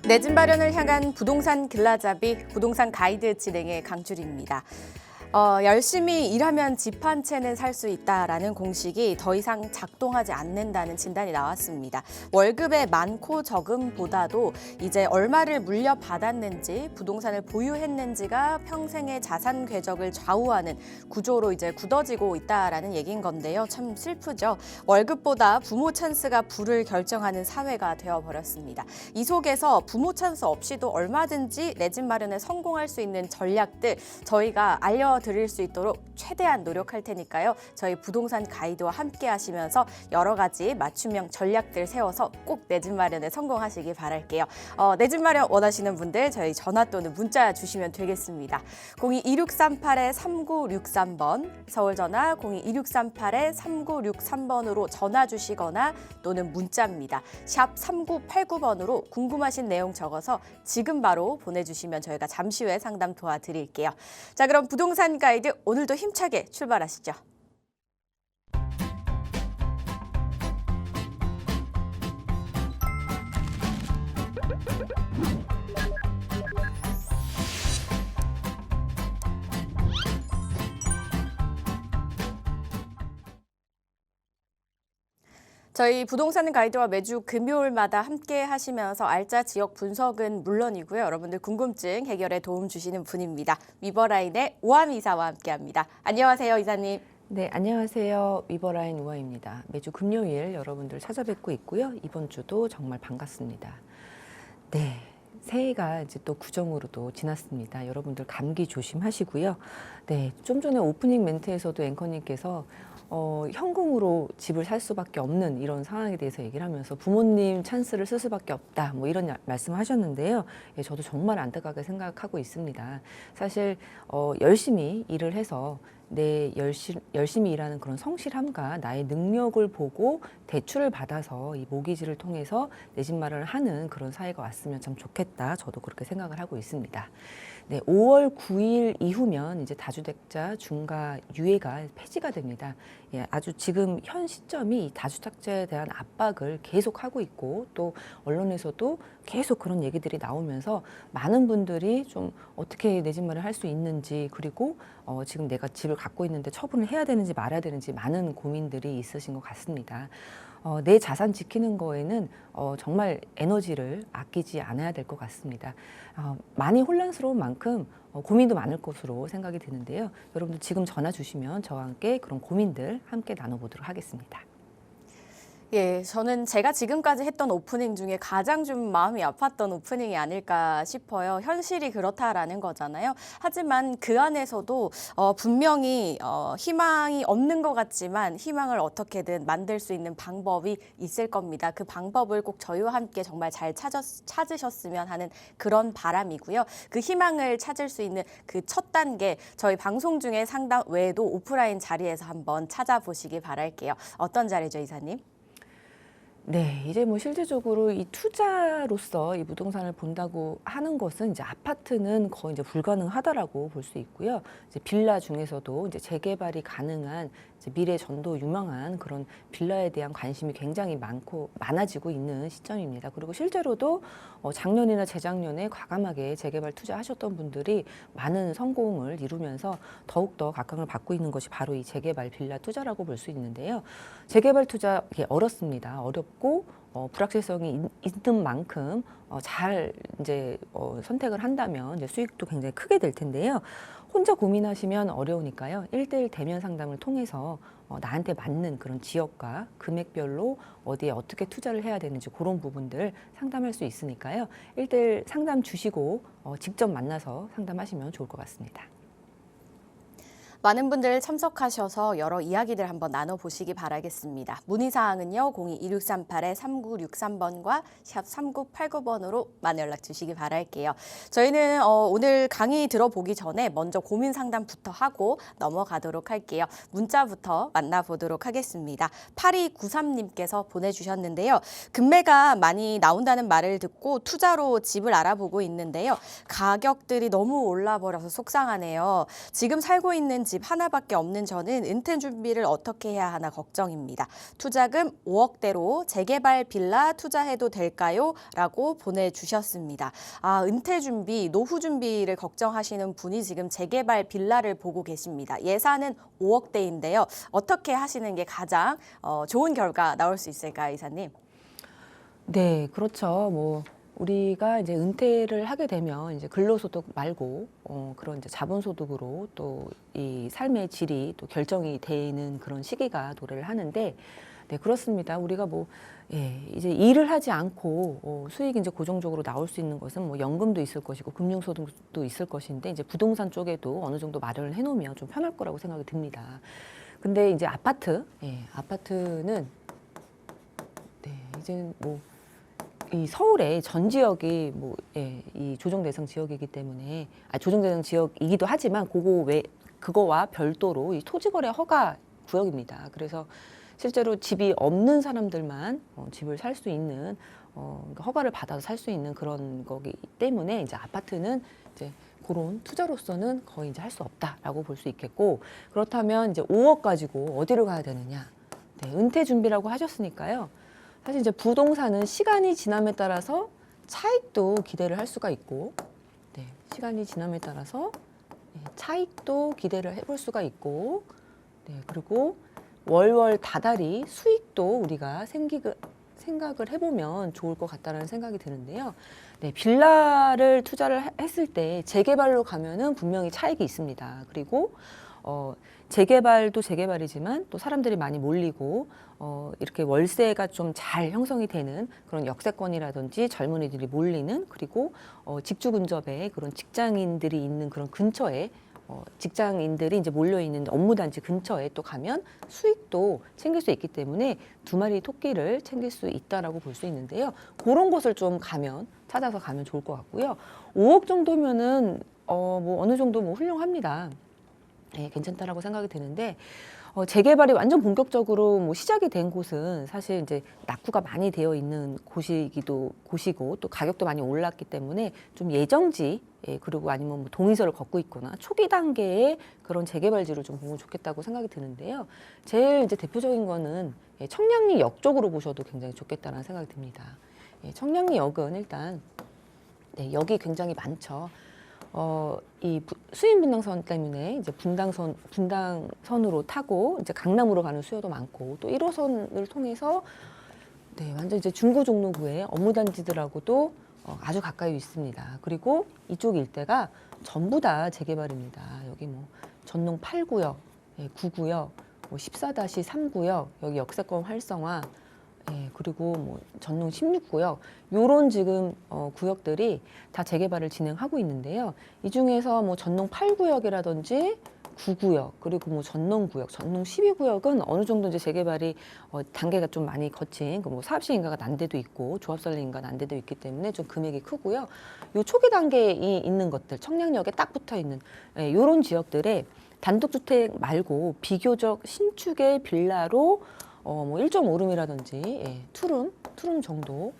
내 집 마련을 향한 부동산 길라잡이 부동산 가이드 진행의 강주리입니다. 열심히 일하면 집 한 채는 살 수 있다라는 공식이 더 이상 작동하지 않는다는 진단이 나왔습니다. 월급의 많고 적음보다도 이제 얼마를 물려받았는지, 부동산을 보유했는지가 평생의 자산 궤적을 좌우하는 구조로 이제 굳어지고 있다라는 얘기인 건데요. 참 슬프죠. 월급보다 부모 찬스가 부를 결정하는 사회가 되어버렸습니다. 이 속에서 부모 찬스 없이도 얼마든지 내 집 마련에 성공할 수 있는 전략들 저희가 알려드릴 수 있도록 최대한 노력할 테니까요. 저희 부동산 가이드와 함께 하시면서 여러 가지 맞춤형 전략들 세워서 꼭 내 집 마련에 성공하시기 바랄게요. 내 집 마련 원하시는 분들 저희 전화 또는 문자 주시면 되겠습니다. 02-2638-3963번, 서울 전화 02-2638-3963번으로 전화 주시거나 또는 문자입니다. 샵 3989번으로 궁금하신 내용 적어서 지금 바로 보내주시면 저희가 잠시 후에 상담 도와드릴게요. 자, 그럼 부동산 가이드 오늘도 힘차게 출발하시죠. 저희 부동산 가이드와 매주 금요일마다 함께 하시면서 알짜 지역 분석은 물론이고요. 여러분들 궁금증 해결에 도움 주시는 분입니다. 위버라인의 우암 이사와 함께합니다. 안녕하세요, 이사님. 네, 안녕하세요. 위버라인 우아입니다. 매주 금요일 여러분들 찾아뵙고 있고요. 이번 주도 정말 반갑습니다. 네, 새해가 이제 또 구정으로도 지났습니다. 여러분들 감기 조심하시고요. 네, 좀 전에 오프닝 멘트에서도 앵커님께서 현금으로 집을 살 수밖에 없는 이런 상황에 대해서 얘기를 하면서 부모님 찬스를 쓸 수밖에 없다, 뭐 이런 말씀하셨는데요. 예, 저도 정말 안타깝게 생각하고 있습니다. 사실 열심히 일을 해서 열심히 일하는 그런 성실함과 나의 능력을 보고 대출을 받아서 이 모기지를 통해서 내 집 마련을 하는 그런 사회가 왔으면 참 좋겠다. 저도 그렇게 생각을 하고 있습니다. 네, 5월 9일 이후면 이제 다주택자 중과 유예가 폐지가 됩니다. 예, 아주 지금 현 시점이 이 다주택자에 대한 압박을 계속 하고 있고 또 언론에서도 계속 그런 얘기들이 나오면서 많은 분들이 좀 어떻게 내 집 마련을 할 수 있는지, 그리고 지금 내가 집을 갖고 있는데 처분을 해야 되는지 말아야 되는지 많은 고민들이 있으신 것 같습니다. 내 자산 지키는 거에는 정말 에너지를 아끼지 않아야 될 것 같습니다. 많이 혼란스러운 만큼 고민도 많을 것으로 생각이 드는데요. 여러분들 지금 전화 주시면 저와 함께 그런 고민들 함께 나눠보도록 하겠습니다. 예, 저는 제가 지금까지 했던 오프닝 중에 가장 좀 마음이 아팠던 오프닝이 아닐까 싶어요. 현실이 그렇다라는 거잖아요. 하지만 그 안에서도 분명히 희망이 없는 것 같지만 희망을 어떻게든 만들 수 있는 방법이 있을 겁니다. 그 방법을 꼭 저희와 함께 정말 잘 찾으셨으면 하는 그런 바람이고요. 그 희망을 찾을 수 있는 그 첫 단계, 저희 방송 중에 상담 외에도 오프라인 자리에서 한번 찾아보시기 바랄게요. 어떤 자리죠, 이사님? 네, 이제 뭐 실질적으로 이 투자로서 이 부동산을 본다고 하는 것은 이제 아파트는 거의 이제 불가능하다라고 볼 수 있고요. 이제 빌라 중에서도 이제 재개발이 가능한 이제 미래 전도 유망한 그런 빌라에 대한 관심이 굉장히 많아지고 있는 시점입니다. 그리고 실제로도 작년이나 재작년에 과감하게 재개발 투자하셨던 분들이 많은 성공을 이루면서 더욱더 각광을 받고 있는 것이 바로 이 재개발 빌라 투자라고 볼 수 있는데요. 재개발 투자 어렵습니다. 어렵고 불확실성이 있는 만큼 잘 이제 선택을 한다면 이제 수익도 굉장히 크게 될 텐데요. 혼자 고민하시면 어려우니까요. 1:1 대면 상담을 통해서 나한테 맞는 그런 지역과 금액별로 어디에 어떻게 투자를 해야 되는지 그런 부분들 상담할 수 있으니까요. 1:1 상담 주시고 직접 만나서 상담하시면 좋을 것 같습니다. 많은 분들 참석하셔서 여러 이야기들 한번 나눠보시기 바라겠습니다. 문의사항은요. 02-2638-3963번과 샵 3989번으로 많은 연락 주시기 바랄게요. 저희는 오늘 강의 들어보기 전에 먼저 고민 상담부터 하고 넘어가도록 할게요. 문자부터 만나보도록 하겠습니다. 8293님께서 보내주셨는데요. 금매가 많이 나온다는 말을 듣고 투자로 집을 알아보고 있는데요. 가격들이 너무 올라버려서 속상하네요. 지금 살고 있는 집 하나밖에 없는 저는 은퇴 준비를 어떻게 해야 하나 걱정입니다. 투자금 5억대로 재개발 빌라 투자해도 될까요? 라고 보내주셨습니다. 아, 은퇴 준비, 노후 준비를 걱정하시는 분이 지금 재개발 빌라를 보고 계십니다. 예산은 5억대인데요. 어떻게 하시는 게 가장 좋은 결과 나올 수 있을까요, 이사님? 네, 그렇죠. 뭐 우리가 이제 은퇴를 하게 되면 이제 근로소득 말고 그런 이제 자본소득으로 또 이 삶의 질이 또 결정이 되는 그런 시기가 도래를 하는데, 네, 그렇습니다. 우리가 뭐 이제 일을 하지 않고 수익이 이제 고정적으로 나올 수 있는 것은 뭐 연금도 있을 것이고 금융소득도 있을 것인데, 이제 부동산 쪽에도 어느 정도 마련을 해놓으면 좀 편할 거라고 생각이 듭니다. 근데 이제 아파트는 이제 뭐 이 서울의 전 지역이 이 조정 대상 지역이기 때문에 조정 대상 지역이기도 하지만 그거와 별도로 이 토지거래 허가 구역입니다. 그래서 실제로 집이 없는 사람들만 집을 살 수 있는 그러니까 허가를 받아서 살 수 있는 그런 거기 때문에 이제 아파트는 이제 그런 투자로서는 거의 이제 할 수 없다라고 볼 수 있겠고, 그렇다면 이제 5억 가지고 어디로 가야 되느냐? 네, 은퇴 준비라고 하셨으니까요. 사실 이제 부동산은 시간이 지남에 따라서 차익도 기대를 할 수가 있고, 네, 시간이 지남에 따라서 차익도 기대를 해볼 수가 있고, 네, 그리고 월월 다달이 수익도 우리가 생각을 해보면 좋을 것 같다는 생각이 드는데요. 네, 빌라를 투자를 했을 때 재개발로 가면은 분명히 차익이 있습니다. 그리고 재개발도 재개발이지만 또 사람들이 많이 몰리고 이렇게 월세가 좀 잘 형성이 되는 그런 역세권이라든지 젊은이들이 몰리는, 그리고 직주 근접에 그런 직장인들이 있는 그런 근처에 직장인들이 이제 몰려있는 업무단지 근처에 또 가면 수익도 챙길 수 있기 때문에 두 마리 토끼를 챙길 수 있다라고 볼 수 있는데요. 그런 곳을 좀 찾아서 가면 좋을 것 같고요. 5억 정도면은 뭐 어느 정도 뭐 훌륭합니다. 네, 괜찮다라고 생각이 드는데, 재개발이 완전 본격적으로 뭐 시작이 된 곳은 사실 이제 낙후가 많이 되어 있는 곳이고 또 가격도 많이 올랐기 때문에 좀 예정지, 그리고 아니면 뭐 동의서를 걷고 있거나 초기 단계의 그런 재개발지를 좀 보면 좋겠다고 생각이 드는데요. 제일 이제 대표적인 거는 청량리역 쪽으로 보셔도 굉장히 좋겠다는 생각이 듭니다. 청량리역은 일단 역이 굉장히 많죠. 이 수인 분당선 때문에 이제 분당선으로 타고 이제 강남으로 가는 수요도 많고, 또 1호선을 통해서 완전 이제 중구 종로구의 업무단지들하고도 아주 가까이 있습니다. 그리고 이쪽 일대가 전부 다 재개발입니다. 여기 뭐 전농 8구역, 9구역, 뭐 14-3구역, 여기 역세권 활성화, 그리고 뭐 전농 16구역, 요런 지금 구역들이 다 재개발을 진행하고 있는데요. 이 중에서 뭐 전농 8구역이라든지 9구역, 그리고 뭐 전농구역, 전농 12구역은 어느 정도 이제 재개발이 단계가 좀 많이 거친 뭐 사업식 인가가 난 데도 있고 조합설립 인가 난 데도 있기 때문에 좀 금액이 크고요. 요 초기 단계에 있는 것들, 청량역에 딱 붙어 있는 요런 지역들에 단독주택 말고 비교적 신축의 빌라로 뭐 1.5룸이라든지 투룸 정도,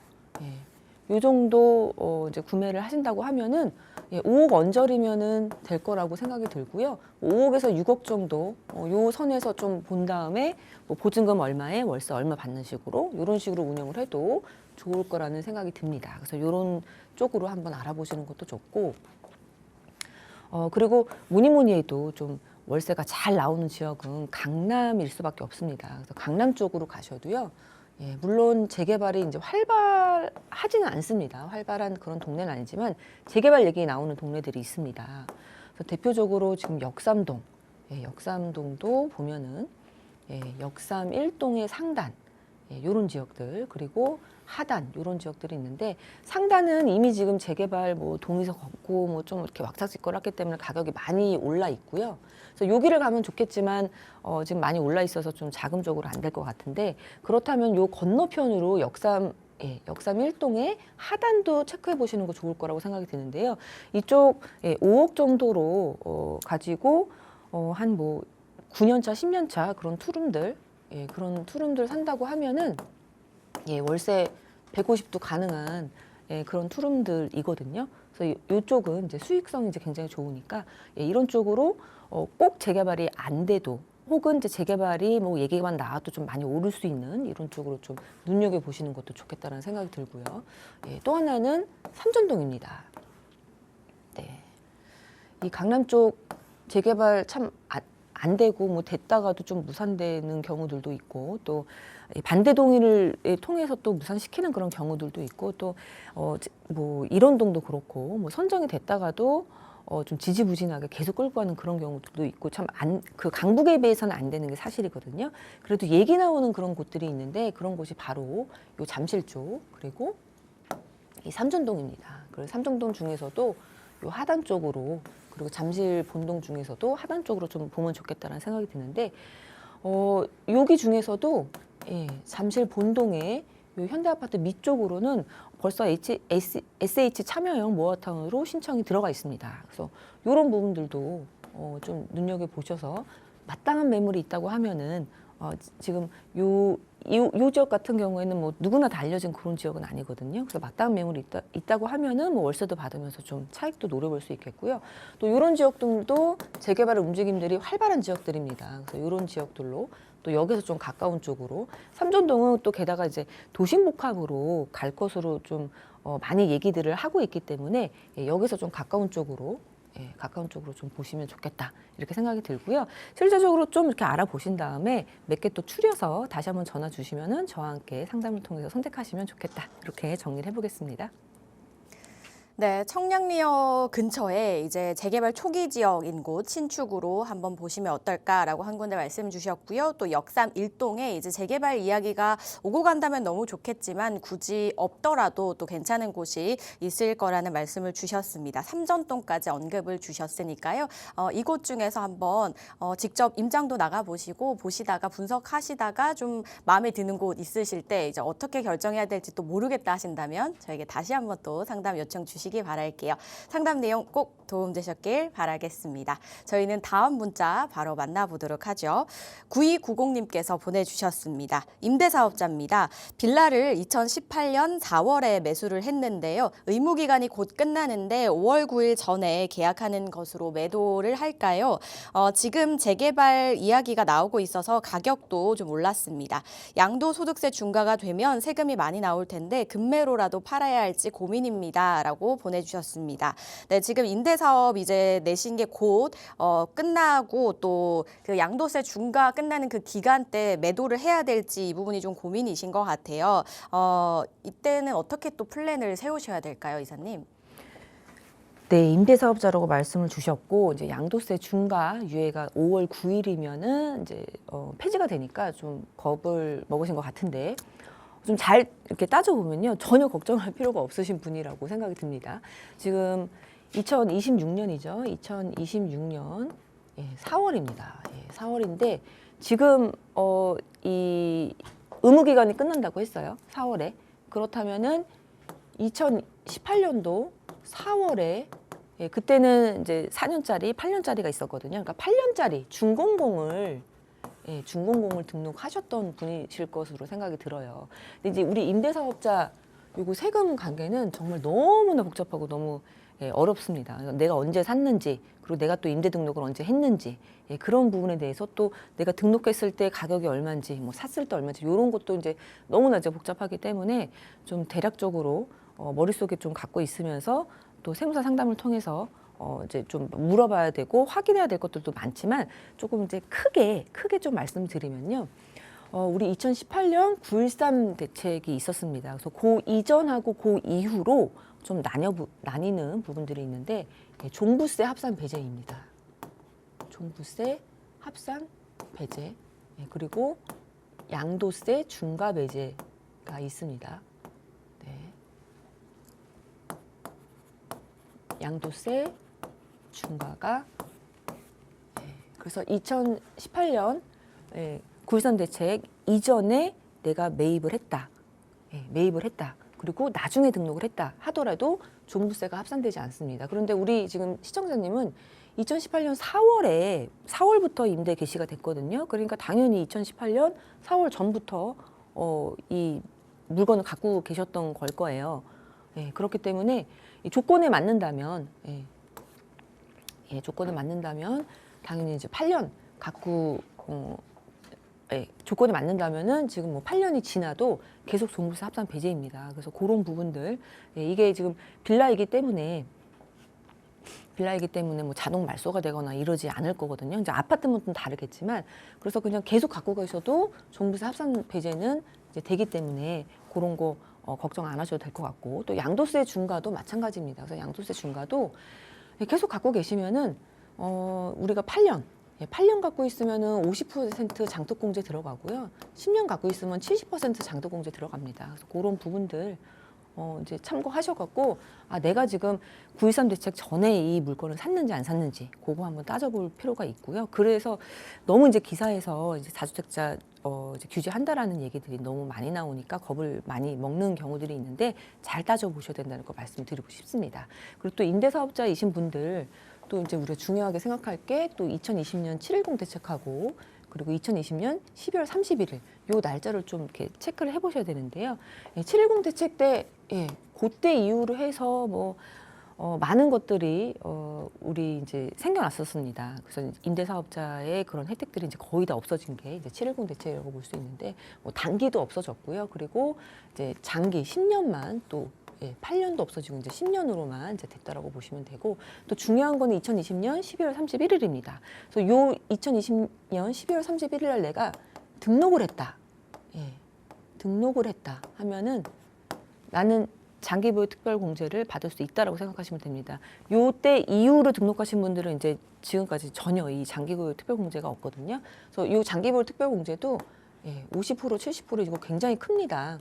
요 정도 이제 구매를 하신다고 하면은 5억 언저리면은 될 거라고 생각이 들고요. 5억에서 6억 정도 요 선에서 좀 본 다음에 뭐 보증금 얼마에 월세 얼마 받는 식으로 이런 식으로 운영을 해도 좋을 거라는 생각이 듭니다. 그래서 이런 쪽으로 한번 알아보시는 것도 좋고, 그리고 뭐니 해도 좀 월세가 잘 나오는 지역은 강남일 수밖에 없습니다. 그래서 강남 쪽으로 가셔도요. 물론 재개발이 이제 활발하지는 않습니다. 활발한 그런 동네는 아니지만 재개발 얘기 나오는 동네들이 있습니다. 그래서 대표적으로 지금 역삼동도 보면은 역삼 1동의 상단, 요런 지역들, 그리고 하단 요런 지역들이 있는데, 상단은 이미 지금 재개발 뭐 동의서 걷고 뭐 좀 이렇게 왁자지껄 했기 때문에 가격이 많이 올라 있고요. 그래서 여기를 가면 좋겠지만 지금 많이 올라 있어서 좀 자금적으로 안 될 것 같은데, 그렇다면 요 건너편으로 역삼 1동의 하단도 체크해 보시는 거 좋을 거라고 생각이 드는데요. 이쪽 5억 정도로 가지고 한 뭐 9년차, 10년차 그런 투룸들 산다고 하면은 월세 150도 가능한 예, 그런 투룸들이거든요. 그래서 이쪽은 이제 수익성이 이제 굉장히 좋으니까 예, 이런 쪽으로 꼭 재개발이 안 돼도 혹은 이제 재개발이 뭐 얘기만 나와도 좀 많이 오를 수 있는 이런 쪽으로 좀 눈여겨 보시는 것도 좋겠다는 생각이 들고요. 예, 또 하나는 삼전동입니다. 네, 이 강남 쪽 재개발 참 안 되고 뭐 됐다가도 좀 무산되는 경우들도 있고 또 반대 동의를 통해서 또 무산시키는 그런 경우들도 있고 또 뭐 일원동도 그렇고 뭐 선정이 됐다가도 좀 지지부진하게 계속 끌고 가는 그런 경우들도 있고 참 그 강북에 비해서는 안 되는 게 사실이거든요. 그래도 얘기 나오는 그런 곳들이 있는데 그런 곳이 바로 요 잠실 쪽 그리고 이 삼전동입니다. 그래서 삼전동 중에서도 요 하단 쪽으로 그리고 잠실 본동 중에서도 하단 쪽으로 좀 보면 좋겠다는 생각이 드는데 여기 중에서도 예, 잠실 본동의 요 현대아파트 밑쪽으로는 벌써 SH 참여형 모아타운으로 신청이 들어가 있습니다. 그래서 이런 부분들도 좀 눈여겨 보셔서 마땅한 매물이 있다고 하면은 지금 요 지역 같은 경우에는 뭐 누구나 다 알려진 그런 지역은 아니거든요. 그래서 마땅한 매물이 있다고 하면은 뭐 월세도 받으면서 좀 차익도 노려볼 수 있겠고요. 또 이런 지역들도 재개발 움직임들이 활발한 지역들입니다. 그래서 이런 지역들로 또 여기서 좀 가까운 쪽으로 삼전동은 또 게다가 이제 도심복합으로 갈 것으로 좀 많이 얘기들을 하고 있기 때문에 예, 여기서 좀 가까운 쪽으로 좀 보시면 좋겠다 이렇게 생각이 들고요. 실제적으로 좀 이렇게 알아보신 다음에 몇 개 또 추려서 다시 한번 전화 주시면은 저와 함께 상담을 통해서 선택하시면 좋겠다 이렇게 정리를 해보겠습니다. 네, 청량리역 근처에 이제 재개발 초기 지역인 곳 신축으로 한번 보시면 어떨까라고 한 군데 말씀 주셨고요. 또 역삼 1동에 이제 재개발 이야기가 오고 간다면 너무 좋겠지만 굳이 없더라도 또 괜찮은 곳이 있을 거라는 말씀을 주셨습니다. 삼전동까지 언급을 주셨으니까요. 이곳 중에서 한번 직접 임장도 나가보시고 보시다가 분석하시다가 좀 마음에 드는 곳 있으실 때 이제 어떻게 결정해야 될지 또 모르겠다 하신다면 저에게 다시 한번 또 상담 요청 주시기 바랄게요. 상담 내용 꼭 도움되셨길 바라겠습니다. 저희는 다음 문자 바로 만나보도록 하죠. 9290님께서 보내주셨습니다. 임대사업자입니다. 빌라를 2018년 4월에 매수를 했는데요. 의무기간이 곧 끝나는데 5월 9일 전에 계약하는 것으로 매도를 할까요? 지금 재개발 이야기가 나오고 있어서 가격도 좀 올랐습니다. 양도소득세 중과가 되면 세금이 많이 나올 텐데 급매로라도 팔아야 할지 고민입니다. 라고 보내주셨습니다. 네, 지금 임대사업 이제 내신 게 곧 끝나고 또 그 양도세 중과 끝나는 그 기간 때 매도를 해야 될지 이 부분이 좀 고민이신 것 같아요. 이때는 어떻게 또 플랜을 세우셔야 될까요, 이사님? 네, 임대사업자라고 말씀을 주셨고 이제 양도세 중과 유예가 5월 9일이면은 이제 폐지가 되니까 좀 겁을 먹으신 것 같은데 좀 잘 이렇게 따져보면요 전혀 걱정할 필요가 없으신 분이라고 생각이 듭니다. 지금 2026년이죠. 2026년 4월입니다. 4월인데 지금 이 의무기간이 끝난다고 했어요. 4월에. 그렇다면은 2018년도 4월에 그때는 이제 4년짜리, 8년짜리가 있었거든요. 그러니까 8년짜리 준공공을 등록하셨던 분이실 것으로 생각이 들어요. 근데 이제 우리 임대사업자 요거 세금 관계는 정말 너무나 복잡하고 너무 어렵습니다. 내가 언제 샀는지 그리고 내가 또 임대 등록을 언제 했는지 그런 부분에 대해서 또 내가 등록했을 때 가격이 얼마인지 뭐 샀을 때 얼마인지 이런 것도 이제 너무나 이제 복잡하기 때문에 좀 대략적으로 머릿속에 좀 갖고 있으면서 또 세무사 상담을 통해서 이제 좀 물어봐야 되고 확인해야 될 것들도 많지만 조금 이제 크게 좀 말씀드리면요. 우리 2018년 9.13 대책이 있었습니다. 그래서 그 이전하고 그 이후로 좀 나뉘는 부분들이 있는데 종부세 합산 배제입니다. 종부세 합산 배제 그리고 양도세 중과 배제가 있습니다. 네. 양도세 중과가 그래서 2018년 9.13 대책 이전에 내가 매입을 했다. 그리고 나중에 등록을 했다 하더라도 종부세가 합산되지 않습니다. 그런데 우리 지금 시청자님은 2018년 4월부터 임대 개시가 됐거든요. 그러니까 당연히 2018년 4월 전부터 이 물건을 갖고 계셨던 걸 거예요. 예, 그렇기 때문에 이 조건에 맞는다면, 조건에 맞는다면 당연히 이제 8년 갖고 조건이 맞는다면은 지금 뭐 8년이 지나도 계속 종부세 합산 배제입니다. 그래서 그런 부분들, 이게 지금 빌라이기 때문에 뭐 자동 말소가 되거나 이러지 않을 거거든요. 이제 아파트는 좀 다르겠지만, 그래서 그냥 계속 갖고 가셔도 종부세 합산 배제는 이제 되기 때문에 그런 거 걱정 안 하셔도 될 것 같고, 또 양도세 중과도 마찬가지입니다. 그래서 양도세 중과도 계속 갖고 계시면은 우리가 8년 갖고 있으면은 50% 장독공제 들어가고요. 10년 갖고 있으면 70% 장독공제 들어갑니다. 그래서 그런 부분들 이제 참고하셔갖고, 내가 지금 9.13 대책 전에 이 물건을 샀는지 안 샀는지 그거 한번 따져볼 필요가 있고요. 그래서 너무 이제 기사에서 이제 다주택자 이제 규제한다라는 얘기들이 너무 많이 나오니까 겁을 많이 먹는 경우들이 있는데, 잘 따져보셔야 된다는 거 말씀드리고 싶습니다. 그리고 또 임대사업자이신 분들, 또 이제 우리가 중요하게 생각할 게 또 2020년 7.10 대책하고, 그리고 2020년 12월 31일 요 날짜를 좀 이렇게 체크를 해보셔야 되는데요. 7.10 대책 때, 그때 이후로 해서 뭐 많은 것들이 우리 이제 생겨났었습니다. 그래서 임대사업자의 그런 혜택들이 이제 거의 다 없어진 게 이제 7.10 대책이라고 볼 수 있는데, 뭐 단기도 없어졌고요. 그리고 이제 장기 10년만 또 8년도 없어지고 이제 10년으로만 이제 됐다라고 보시면 되고, 또 중요한 거는 2020년 12월 31일입니다. 그래서 요 2020년 12월 31일 날 내가 등록을 했다. 등록을 했다 하면은 나는 장기보유 특별공제를 받을 수 있다라고 생각하시면 됩니다. 요때 이후로 등록하신 분들은 이제 지금까지 전혀 이 장기보유 특별공제가 없거든요. 그래서 요 장기보유 특별공제도 50% 70% 이거 굉장히 큽니다.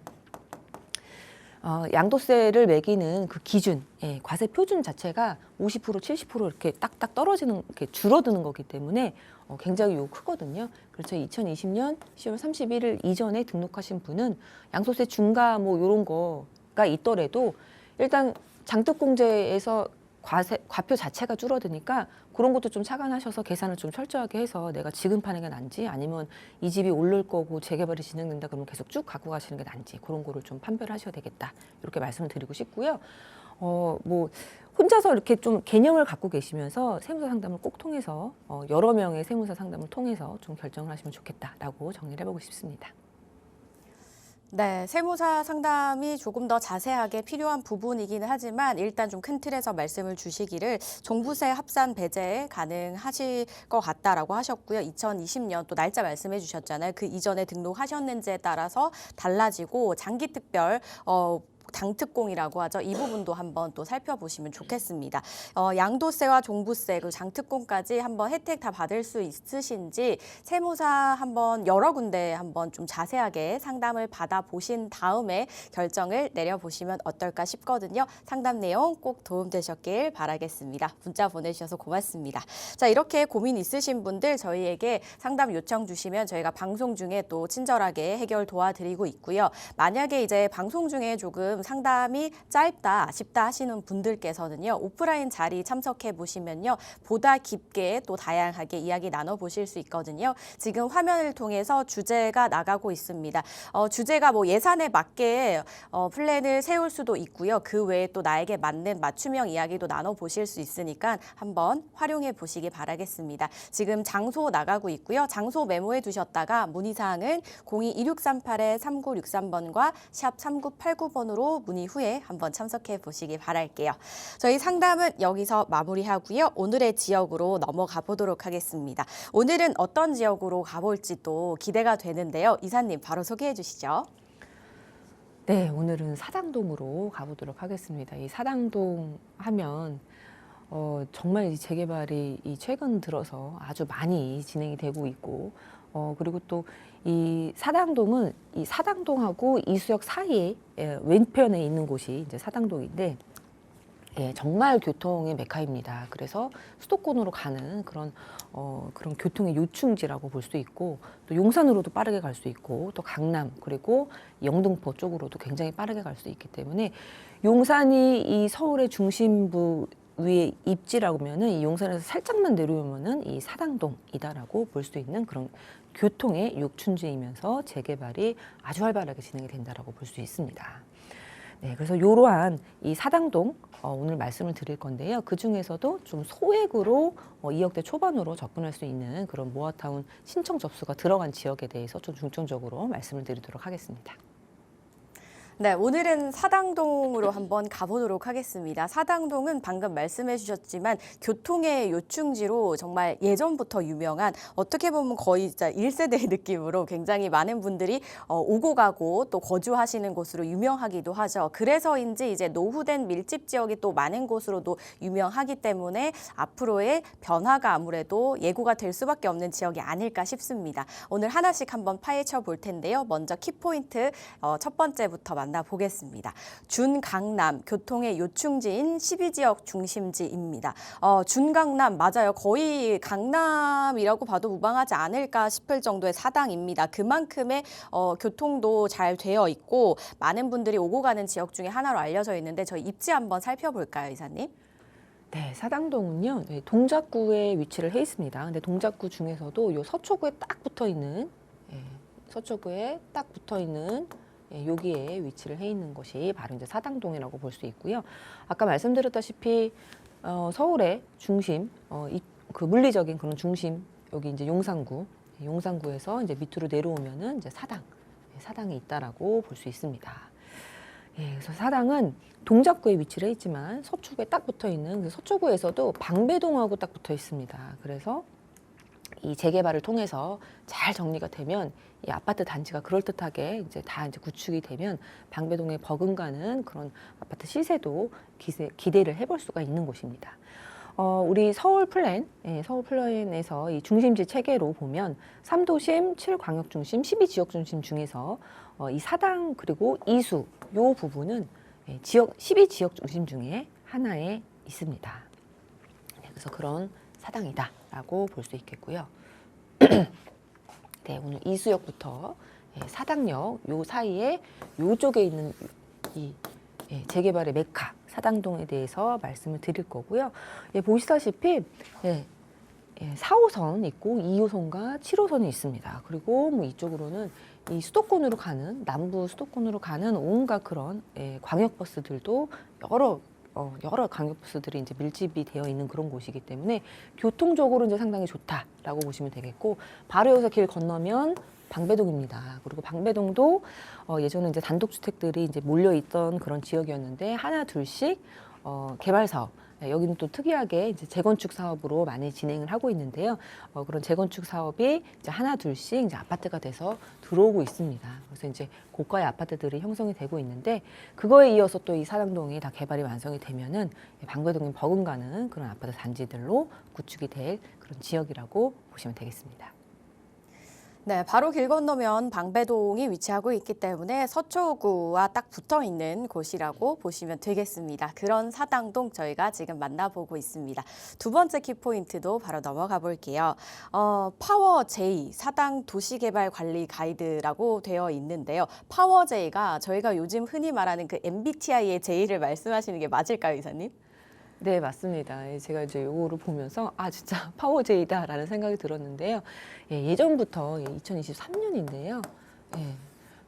양도세를 매기는 그 기준, 과세 표준 자체가 50% 70% 이렇게 딱딱 떨어지는, 이렇게 줄어드는 거기 때문에 굉장히 요 크거든요. 그래서 2020년 10월 31일 이전에 등록하신 분은 양도세 중과 뭐 이런 거가 있더라도 일단 장특공제에서 과표 자체가 줄어드니까 그런 것도 좀 착안하셔서 계산을 좀 철저하게 해서 내가 지금 파는 게 난지, 아니면 이 집이 오를 거고 재개발이 진행된다 그러면 계속 쭉 갖고 가시는 게 난지, 그런 거를 좀 판별하셔야 되겠다, 이렇게 말씀을 드리고 싶고요. 뭐 혼자서 이렇게 좀 개념을 갖고 계시면서 세무사 상담을 꼭 통해서 여러 명의 세무사 상담을 통해서 좀 결정을 하시면 좋겠다라고 정리를 해보고 싶습니다. 네, 세무사 상담이 조금 더 자세하게 필요한 부분이기는 하지만 일단 좀 큰 틀에서 말씀을 주시기를 종부세 합산 배제 가능하실 것 같다라고 하셨고요. 2020년 또 날짜 말씀해 주셨잖아요. 그 이전에 등록하셨는지에 따라서 달라지고 장기특별 장특공이라고 하죠. 이 부분도 한번 또 살펴보시면 좋겠습니다. 양도세와 종부세 그리고 장특공까지 한번 혜택 다 받을 수 있으신지 세무사 한번 여러 군데 한번 좀 자세하게 상담을 받아보신 다음에 결정을 내려보시면 어떨까 싶거든요. 상담 내용 꼭 도움되셨길 바라겠습니다. 문자 보내주셔서 고맙습니다. 자, 이렇게 고민 있으신 분들 저희에게 상담 요청 주시면 저희가 방송 중에 또 친절하게 해결 도와드리고 있고요. 만약에 이제 방송 중에 조금 상담이 짧다, 아쉽다 하시는 분들께서는요, 오프라인 자리 참석해 보시면요, 보다 깊게 또 다양하게 이야기 나눠보실 수 있거든요. 지금 화면을 통해서 주제가 나가고 있습니다. 주제가 뭐 예산에 맞게 플랜을 세울 수도 있고요. 그 외에 또 나에게 맞는 맞춤형 이야기도 나눠보실 수 있으니까 한번 활용해 보시기 바라겠습니다. 지금 장소 나가고 있고요. 장소 메모해 두셨다가 문의사항은 02-2638-3963번과 샵 3989번으로 문의 후에 한번 참석해 보시기 바랄게요. 저희 상담은 여기서 마무리하고요. 오늘의 지역으로 넘어가 보도록 하겠습니다. 오늘은 어떤 지역으로 가볼지 또 기대가 되는데요. 이사님 바로 소개해 주시죠. 네, 오늘은 사당동으로 가보도록 하겠습니다. 이 사당동 하면 정말 이 재개발이 최근 들어서 아주 많이 진행이 되고 있고, 그리고 또 이 사당동은 이 사당동하고 이수역 사이에 왼편에 있는 곳이 이제 사당동인데, 정말 교통의 메카입니다. 그래서 수도권으로 가는 그런 교통의 요충지라고 볼 수 있고, 또 용산으로도 빠르게 갈 수 있고, 또 강남 그리고 영등포 쪽으로도 굉장히 빠르게 갈 수 있기 때문에, 용산이 이 서울의 중심부 위에 입지라면은 이 용산에서 살짝만 내려오면은 이 사당동이다라고 볼 수 있는 그런 교통의 요충지이면서 재개발이 아주 활발하게 진행이 된다라고 볼 수 있습니다. 네, 그래서 이러한 이 사당동 오늘 말씀을 드릴 건데요. 그 중에서도 좀 소액으로 2억대 초반으로 접근할 수 있는 그런 모아타운 신청 접수가 들어간 지역에 대해서 좀 중점적으로 말씀을 드리도록 하겠습니다. 네, 오늘은 사당동으로 한번 가보도록 하겠습니다. 사당동은 방금 말씀해 주셨지만 교통의 요충지로 정말 예전부터 유명한 어떻게 보면 거의 진짜 1세대의 느낌으로 굉장히 많은 분들이 오고 가고 또 거주하시는 곳으로 유명하기도 하죠. 그래서인지 이제 노후된 밀집 지역이 또 많은 곳으로도 유명하기 때문에 앞으로의 변화가 아무래도 예고가 될 수밖에 없는 지역이 아닐까 싶습니다. 오늘 하나씩 한번 파헤쳐 볼 텐데요. 먼저 키포인트 첫 번째부터 만나보겠습니다. 준강남, 교통의 요충지인 12지역 중심지입니다. 준강남 맞아요. 거의 강남이라고 봐도 무방하지 않을까 싶을 정도의 사당입니다. 그만큼의 교통도 잘 되어 있고 많은 분들이 오고 가는 지역 중에 하나로 알려져 있는데 저희 입지 한번 살펴볼까요, 이사님? 네, 사당동은요, 네, 동작구에 위치를 해 있습니다. 근데 동작구 중에서도 요 서초구에 딱 붙어 있는, 서초구에 딱 붙어 있는 여기에 위치를 해 있는 곳이 바로 이제 사당동이라고 볼 수 있고요. 아까 말씀드렸다시피 서울의 중심, 그 물리적인 그런 중심 여기 이제 용산구에서 이제 밑으로 내려오면은 이제 사당이 있다라고 볼 수 있습니다. 예, 그래서 사당은 동작구에 위치를 해 있지만 서초구에 딱 붙어 있는 그 서초구에서도 방배동하고 딱 붙어 있습니다. 그래서 이 재개발을 통해서 잘 정리가 되면 이 아파트 단지가 그럴듯하게 이제 다 이제 구축이 되면 방배동에 버금가는 그런 아파트 시세도 기대를 해볼 수가 있는 곳입니다. 우리 서울 플랜에서 이 중심지 체계로 보면 3도심, 7광역중심, 12지역 중심 중에서 이 사당 그리고 이수 요 부분은 12지역 중심 중에 하나에 있습니다. 네, 그래서 그런 사당이다라고 볼 수 있겠고요. 네, 오늘 이수역부터 사당역 요 사이에 요쪽에 있는 이 재개발의 메카 사당동에 대해서 말씀을 드릴 거고요. 보시다시피 4호선 있고 2호선과 7호선이 있습니다. 그리고 뭐 이쪽으로는 이 수도권으로 가는 남부 수도권으로 가는 온갖 그런 광역버스들도 여러 광역버스들이 이제 밀집이 되어 있는 그런 곳이기 때문에 교통적으로 이제 상당히 좋다라고 보시면 되겠고 바로 여기서 길 건너면 방배동입니다. 그리고 방배동도 예전에 이제 단독주택들이 이제 몰려 있던 그런 지역이었는데 하나 둘씩 개발 사업 여기는 또 특이하게 이제 재건축 사업으로 많이 진행을 하고 있는데요. 그런 재건축 사업이 이제 하나 둘씩 이제 아파트가 돼서 들어오고 있습니다. 그래서 이제 고가의 아파트들이 형성이 되고 있는데 그거에 이어서 또 이 사당동이 다 개발이 완성이 되면은 방배동에 버금가는 그런 아파트 단지들로 구축이 될 그런 지역이라고 보시면 되겠습니다. 네, 바로 길 건너면 방배동이 위치하고 있기 때문에 서초구와 딱 붙어 있는 곳이라고 보시면 되겠습니다. 그런 사당동 저희가 지금 만나보고 있습니다. 두 번째 키포인트도 바로 넘어가 볼게요. 파워 J 사당 도시개발 관리 가이드라고 되어 있는데요. 파워 J가 저희가 요즘 흔히 말하는 그 MBTI의 J를 말씀하시는 게 맞을까요, 이사님? 네, 맞습니다. 제가 이제 요거를 보면서 진짜 파워제이다라는 생각이 들었는데요. 예전부터 2023년인데요.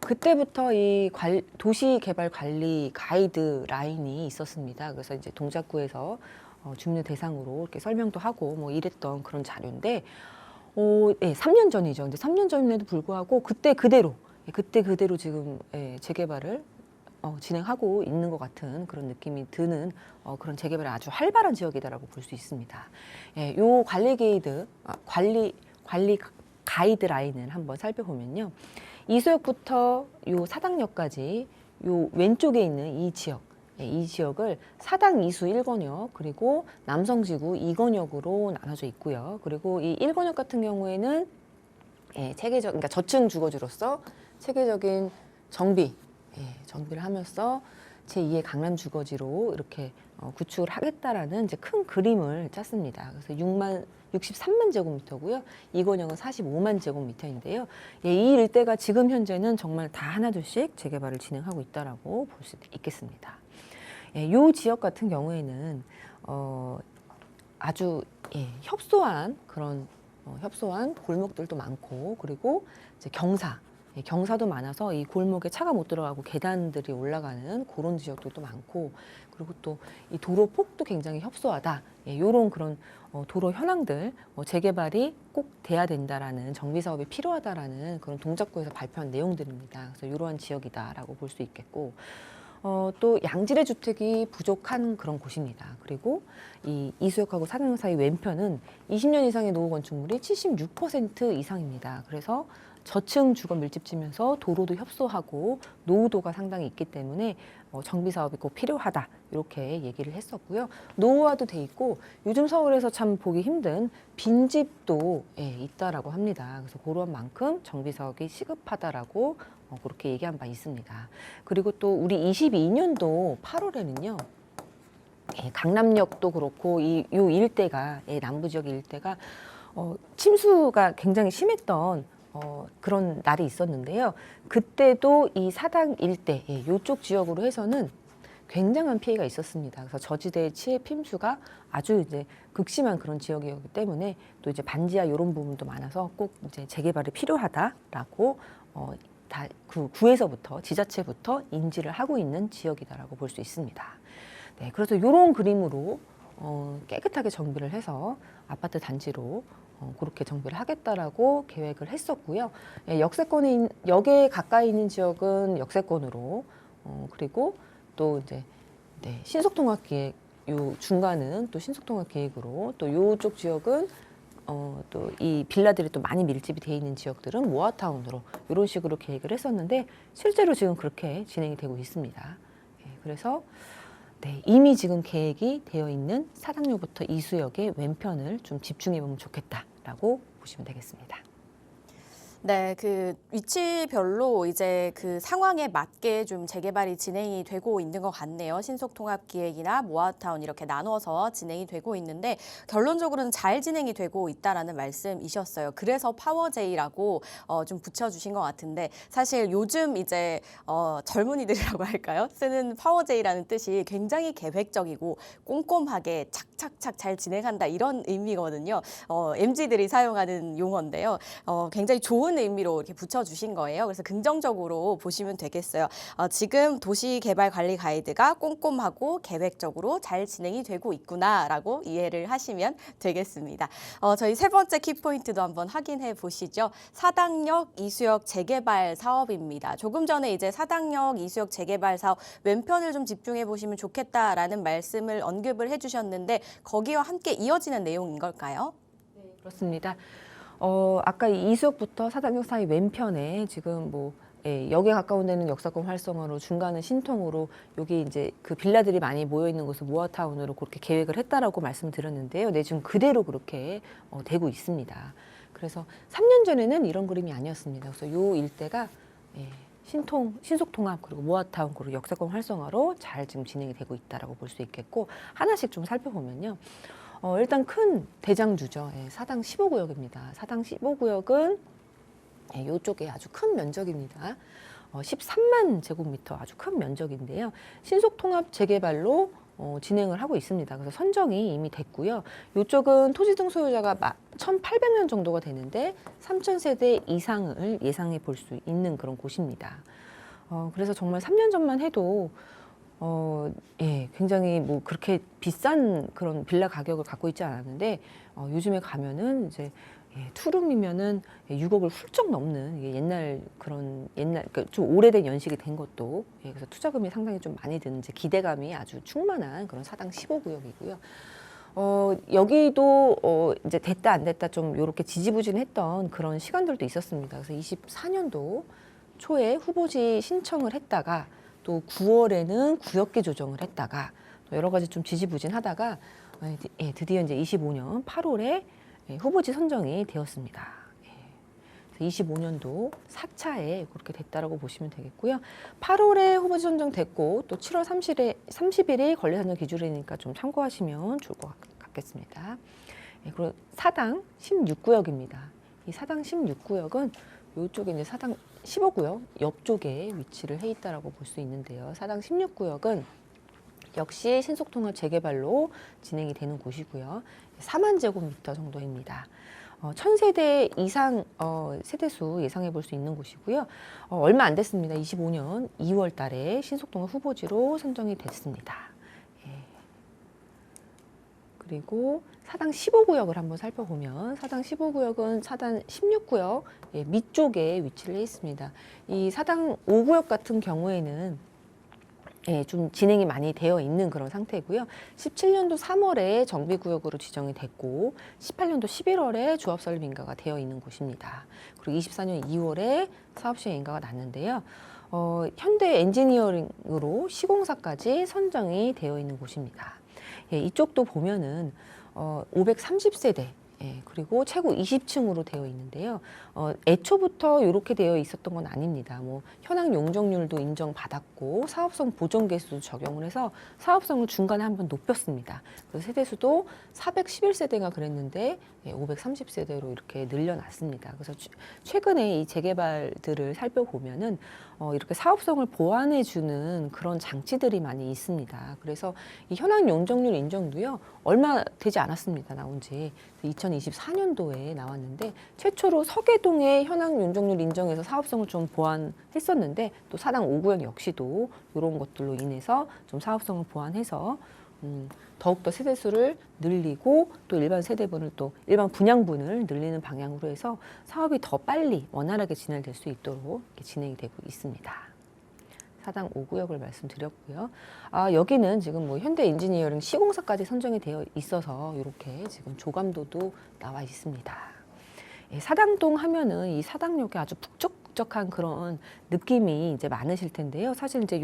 그때부터 이 도시개발 관리 가이드 라인이 있었습니다. 그래서 이제 동작구에서 주민을 대상으로 이렇게 설명도 하고 뭐 이랬던 그런 자료인데, 3년 전이죠. 근데 3년 전임에도 불구하고 그때 그대로 지금 재개발을 진행하고 있는 것 같은 그런 느낌이 드는 그런 재개발이 아주 활발한 지역이다라고 볼 수 있습니다. 요 관리 가이드 라인을 한번 살펴보면요. 이수역부터 요 사당역까지 요 왼쪽에 있는 이 지역을 사당 이수 1권역 그리고 남성지구 2권역으로 나눠져 있고요. 그리고 이 1권역 같은 경우에는 그러니까 저층 주거지로서 체계적인 정비를 하면서 제2의 강남 주거지로 이렇게 구축을 하겠다라는 이제 큰 그림을 짰습니다. 그래서 63만 제곱미터고요. 이권역은 45만 제곱미터인데요. 이 일대가 지금 현재는 정말 다 하나둘씩 재개발을 진행하고 있다라고 볼 수 있겠습니다. 이 지역 같은 경우에는 아주 협소한 골목들도 많고 그리고 이제 경사도 많아서 이 골목에 차가 못 들어가고 계단들이 올라가는 그런 지역들도 많고, 그리고 또 이 도로 폭도 굉장히 협소하다. 이런 그런 도로 현황들, 재개발이 꼭 돼야 된다라는, 정비 사업이 필요하다라는 그런 동작구에서 발표한 내용들입니다. 그래서 이러한 지역이다라고 볼 수 있겠고, 또 양질의 주택이 부족한 그런 곳입니다. 그리고 이 이수역하고 사당역 사이 왼편은 20년 이상의 노후 건축물이 76% 이상입니다. 그래서 저층 주거 밀집지면서 도로도 협소하고 노후도가 상당히 있기 때문에 정비 사업이 꼭 필요하다, 이렇게 얘기를 했었고요. 노후화도 돼 있고 요즘 서울에서 참 보기 힘든 빈집도 있다라고 합니다. 그래서 그런 만큼 정비 사업이 시급하다라고 그렇게 얘기한 바 있습니다. 그리고 또 우리 22년도 8월에는요. 강남역도 그렇고 요 일대가, 남부 지역 일대가 침수가 굉장히 심했던 그런 날이 있었는데요. 그때도 이 사당 일대, 이쪽 지역으로 해서는 굉장한 피해가 있었습니다. 그래서 저지대 치해 침수가 아주 이제 극심한 그런 지역이었기 때문에 또 이제 반지하 이런 부분도 많아서 꼭 이제 재개발이 필요하다라고 다 그 구에서부터, 지자체부터 인지를 하고 있는 지역이다라고 볼 수 있습니다. 네, 그래서 이런 그림으로 깨끗하게 정비를 해서 아파트 단지로 그렇게 정비를 하겠다라고 계획을 했었고요. 역세권에 역에 가까이 있는 지역은 역세권으로, 그리고 또 이제 신속통합기획, 요 중간은 또 신속통합기획으로, 또 요쪽 지역은 또 이 빌라들이 또 많이 밀집이 돼 있는 지역들은 모아타운으로, 이런 식으로 계획을 했었는데 실제로 지금 그렇게 진행이 되고 있습니다. 그래서 이미 지금 계획이 되어 있는 사당역부터 이수역의 왼편을 좀 집중해 보면 좋겠다라고 보시면 되겠습니다. 네, 그 위치별로 이제 그 상황에 맞게 좀 재개발이 진행이 되고 있는 것 같네요. 신속통합기획이나 모아타운 이렇게 나눠서 진행이 되고 있는데 결론적으로는 잘 진행이 되고 있다라는 말씀이셨어요. 그래서 파워제이라고 좀 붙여주신 것 같은데 사실 요즘 이제 젊은이들이라고 할까요? 쓰는 파워제이라는 뜻이 굉장히 계획적이고 꼼꼼하게 착착착 잘 진행한다, 이런 의미거든요. MZ들이 사용하는 용어인데요. 굉장히 좋은 의미로 이렇게 붙여주신 거예요. 그래서 긍정적으로 보시면 되겠어요. 지금 도시개발 관리 가이드가 꼼꼼하고 계획적으로 잘 진행이 되고 있구나라고 이해를 하시면 되겠습니다. 저희 세 번째 키포인트도 한번 확인해 보시죠. 사당역 이수역 재개발 사업입니다. 조금 전에 이제 사당역 이수역 재개발 사업 왼편을 좀 집중해 보시면 좋겠다라는 말씀을 언급을 해주셨는데 거기와 함께 이어지는 내용인 걸까요? 네, 그렇습니다. 아까 이수역부터 사당역 사이 왼편에 지금 역에 가까운 데는 역사권 활성화로, 중간은 신통으로, 여기 이제 그 빌라들이 많이 모여 있는 곳을 모아타운으로 그렇게 계획을 했다라고 말씀드렸는데요. 네, 지금 그대로 그렇게 되고 있습니다. 그래서 3년 전에는 이런 그림이 아니었습니다. 그래서 요 일대가 신속통합, 그리고 모아타운, 그리고 역사권 활성화로 잘 지금 진행이 되고 있다라고 볼 수 있겠고, 하나씩 좀 살펴보면요. 일단 큰 대장주죠. 사당 15구역입니다. 사당 15구역은 이쪽에 아주 큰 면적입니다. 13만 제곱미터, 아주 큰 면적인데요. 신속통합 재개발로 진행을 하고 있습니다. 그래서 선정이 이미 됐고요. 이쪽은 토지 등 소유자가 1,800명 정도가 되는데 3,000세대 이상을 예상해 볼 수 있는 그런 곳입니다. 그래서 정말 3년 전만 해도 굉장히 그렇게 비싼 그런 빌라 가격을 갖고 있지 않았는데 요즘에 가면은 이제 투룸이면은 6억을 훌쩍 넘는, 이게 옛날 그러니까 좀 오래된 연식이 된 것도, 그래서 투자금이 상당히 좀 많이 드는, 이제 기대감이 아주 충만한 그런 사당 15구역이고요. 여기도 이제 됐다 안 됐다 좀 이렇게 지지부진했던 그런 시간들도 있었습니다. 그래서 24년도 초에 후보지 신청을 했다가 또 9월에는 구역계 조정을 했다가 또 여러 가지 좀 지지부진하다가 드디어 이제 25년 8월에 후보지 선정이 되었습니다. 25년도 4차에 그렇게 됐다라고 보시면 되겠고요. 8월에 후보지 선정됐고 또 7월 30일이 권리산정 기준이니까 좀 참고하시면 좋을 것 같겠습니다. 그리고 사당 16구역입니다. 이 사당 16구역은 이쪽에 이제 사당 15구역 옆쪽에 위치를 해 있다라고 볼 수 있는데요. 사당 16구역은 역시 신속통합 재개발로 진행이 되는 곳이고요. 4만 제곱미터 정도입니다. 1000세대 이상 세대수 예상해 볼 수 있는 곳이고요. 얼마 안 됐습니다. 25년 2월 달에 신속동을 후보지로 선정이 됐습니다. 예. 그리고 사당 15구역을 한번 살펴보면 사당 15구역은 사당 16구역 밑쪽에 위치를 해 있습니다. 이 사당 5구역 같은 경우에는 좀 진행이 많이 되어 있는 그런 상태고요. 17년도 3월에 정비구역으로 지정이 됐고 18년도 11월에 조합설립 인가가 되어 있는 곳입니다. 그리고 24년 2월에 사업시행 인가가 났는데요. 현대 엔지니어링으로 시공사까지 선정이 되어 있는 곳입니다. 이쪽도 보면은 530세대 그리고 최고 20층으로 되어 있는데요. 애초부터 이렇게 되어 있었던 건 아닙니다. 뭐 현황 용적률도 인정받았고 사업성 보존 개수도 적용을 해서 사업성을 중간에 한번 높였습니다. 그래서 세대수도 411세대가 그랬는데 530세대로 이렇게 늘려놨습니다. 그래서 최근에 이 재개발들을 살펴보면은 이렇게 사업성을 보완해주는 그런 장치들이 많이 있습니다. 그래서 이 현황 용적률 인정도요 얼마 되지 않았습니다. 나온지 2024년도에 나왔는데 최초로 서계동의 현황 용적률 인정해서 사업성을 좀 보완했었는데 또 사당 5구역 역시도 이런 것들로 인해서 좀 사업성을 보완해서 더욱더 세대수를 늘리고 또 일반 세대분을 또 일반 분양분을 늘리는 방향으로 해서 사업이 더 빨리 원활하게 진행될 수 있도록 이렇게 진행이 되고 있습니다. 사당 5구역을 말씀드렸고요. 여기는 지금 뭐 현대 엔지니어링 시공사까지 선정이 되어 있어서 이렇게 지금 조감도도 나와 있습니다. 사당동 하면은 이 사당역에 아주 북적북적한 그런 느낌이 이제 많으실 텐데요. 사실 이제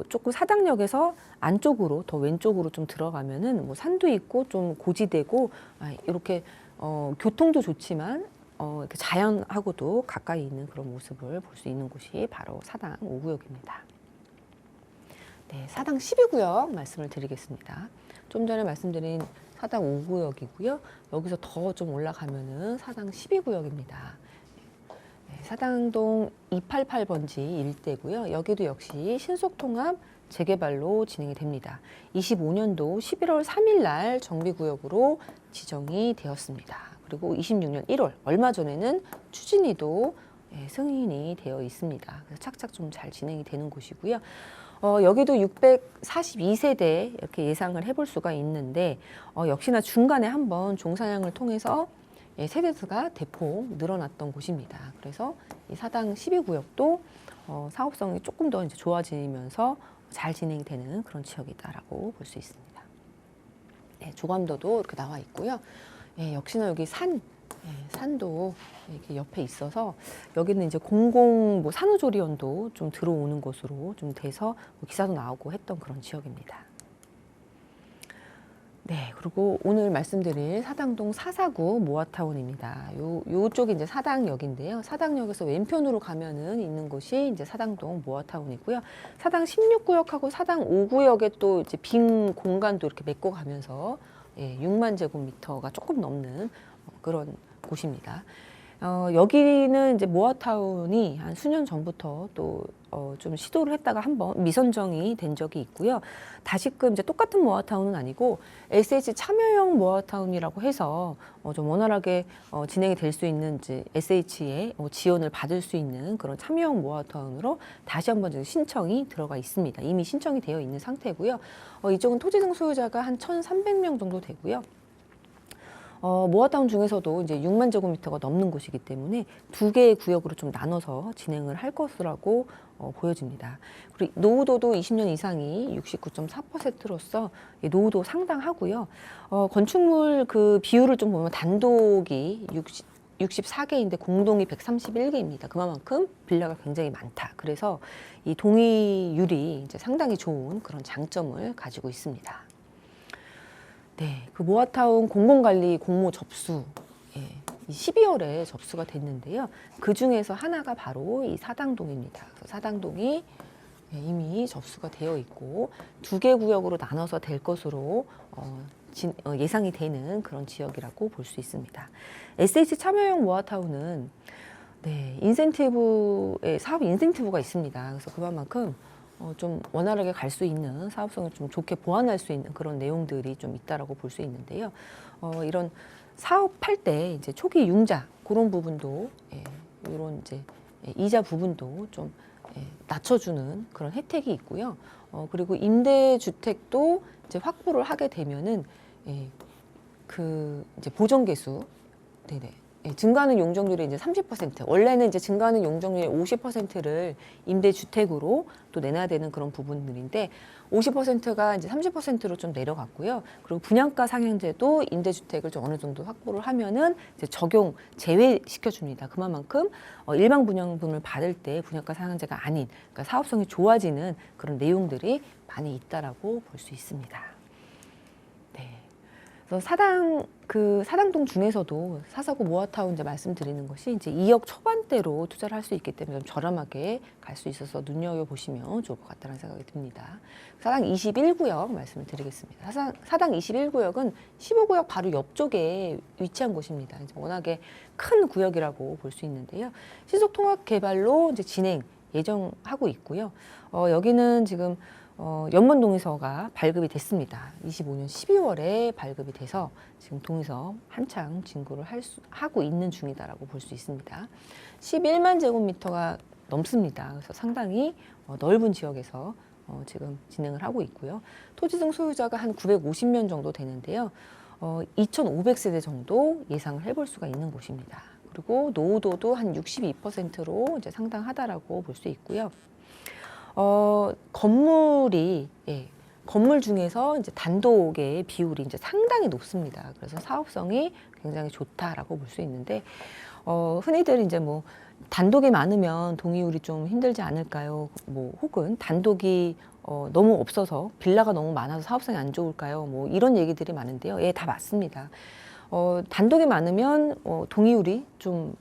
조금 사당역에서 안쪽으로 더 왼쪽으로 좀 들어가면은 뭐 산도 있고 좀 고지되고 이렇게 교통도 좋지만 이렇게 자연하고도 가까이 있는 그런 모습을 볼 수 있는 곳이 바로 사당 5구역입니다. 네, 사당 12구역 말씀을 드리겠습니다. 좀 전에 말씀드린 사당 5구역이고요. 여기서 더 좀 올라가면은 사당 12구역입니다. 네, 사당동 288번지 일대고요. 여기도 역시 신속통합 재개발로 진행이 됩니다. 25년도 11월 3일 날 정비구역으로 지정이 되었습니다. 그리고 26년 1월 얼마 전에는 추진위도 승인이 되어 있습니다. 그래서 착착 좀 잘 진행이 되는 곳이고요. 여기도 642세대 이렇게 예상을 해볼 수가 있는데 역시나 중간에 한번 종사량을 통해서 세대수가 대폭 늘어났던 곳입니다. 그래서 이 사당 12구역도 사업성이 조금 더 이제 좋아지면서 잘 진행이 되는 그런 지역이다라고 볼 수 있습니다. 네, 조감도도 이렇게 나와 있고요. 역시나 여기 산도 이렇게 옆에 있어서 여기는 이제 공공 뭐 산후조리원도 좀 들어오는 곳으로 좀 돼서 뭐 기사도 나오고 했던 그런 지역입니다. 네, 그리고 오늘 말씀드릴 사당동 449 모아타운입니다. 요쪽이 이제 사당역인데요. 사당역에서 왼편으로 가면은 있는 곳이 이제 사당동 모아타운이고요. 사당 16구역하고 사당 5구역에 또 이제 빈 공간도 이렇게 메꿔 가면서 6만 제곱미터가 조금 넘는 그런 곳입니다. 여기는 이제 모아타운이 한 수년 전부터 또 좀 시도를 했다가 한번 미선정이 된 적이 있고요. 다시금 이제 똑같은 모아타운은 아니고 SH 참여형 모아타운이라고 해서 좀 원활하게 진행이 될 수 있는 이제 SH의 지원을 받을 수 있는 그런 참여형 모아타운으로 다시 한번 이제 신청이 들어가 있습니다. 이미 신청이 되어 있는 상태고요. 이쪽은 토지 등 소유자가 한 1,300명 정도 되고요. 모아타운 중에서도 이제 6만 제곱미터가 넘는 곳이기 때문에 두 개의 구역으로 좀 나눠서 진행을 할 것이라고 보여집니다. 그리고 노후도도 20년 이상이 69.4%로서 노후도 상당하고요. 건축물 그 비율을 좀 보면 단독이 64개인데 공동이 131개입니다. 그만큼 빌라가 굉장히 많다. 그래서 이 동의율이 이제 상당히 좋은 그런 장점을 가지고 있습니다. 네, 그 모아타운 공공관리 공모 접수 12월에 접수가 됐는데요. 그 중에서 하나가 바로 이 사당동입니다. 그래서 사당동이 이미 접수가 되어 있고 두 개 구역으로 나눠서 될 것으로 예상이 되는 그런 지역이라고 볼 수 있습니다. SH 참여형 모아타운은 인센티브에 사업 인센티브가 있습니다. 그래서 그만큼 좀 원활하게 갈 수 있는 사업성을 좀 좋게 보완할 수 있는 그런 내용들이 좀 있다라고 볼 수 있는데요. 이런 사업할 때 이제 초기 융자 그런 부분도 이런 이제 이자 부분도 좀 낮춰주는 그런 혜택이 있고요. 그리고 임대주택도 이제 확보를 하게 되면은 그 이제 보정개수 네네. 증가하는 용적률이 이제 30%, 원래는 이제 증가하는 용적률의 50%를 임대주택으로 또 내놔야 되는 그런 부분들인데 50%가 이제 30%로 좀 내려갔고요. 그리고 분양가 상향제도 임대주택을 좀 어느 정도 확보를 하면은 이제 적용 제외시켜 줍니다. 그만큼 일반 분양분을 받을 때 분양가 상향제가 아닌, 그러니까 사업성이 좋아지는 그런 내용들이 많이 있다라고 볼 수 있습니다. 네. 그래서 사당동 중에서도 사사구 모아타운 이제 말씀드리는 것이 이제 2억 초반대로 투자를 할 수 있기 때문에 좀 저렴하게 갈 수 있어서 눈여겨 보시면 좋을 것 같다는 생각이 듭니다. 사당 21구역 말씀을 드리겠습니다. 사당 21구역은 15구역 바로 옆쪽에 위치한 곳입니다. 이제 워낙에 큰 구역이라고 볼 수 있는데요. 신속 통합 개발로 이제 진행 예정하고 있고요. 여기는 지금 연면 동의서가 발급이 됐습니다. 25년 12월에 발급이 돼서 지금 동의서 한창 진구를 하고 있는 중이다라고 볼 수 있습니다. 11만 제곱미터가 넘습니다. 그래서 상당히 넓은 지역에서 지금 진행을 하고 있고요. 토지 등 소유자가 한 950명 정도 되는데요. 2,500세대 정도 예상을 해볼 수가 있는 곳입니다. 그리고 노후도도 한 62%로 이제 상당하다라고 볼 수 있고요. 건물 중에서 이제 단독의 비율이 이제 상당히 높습니다. 그래서 사업성이 굉장히 좋다라고 볼 수 있는데, 흔히들 이제 뭐 단독이 많으면 동의율이 좀 힘들지 않을까요? 뭐 혹은 단독이 너무 없어서 빌라가 너무 많아서 사업성이 안 좋을까요? 뭐 이런 얘기들이 많은데요. 다 맞습니다. 단독이 많으면 동의율이 좀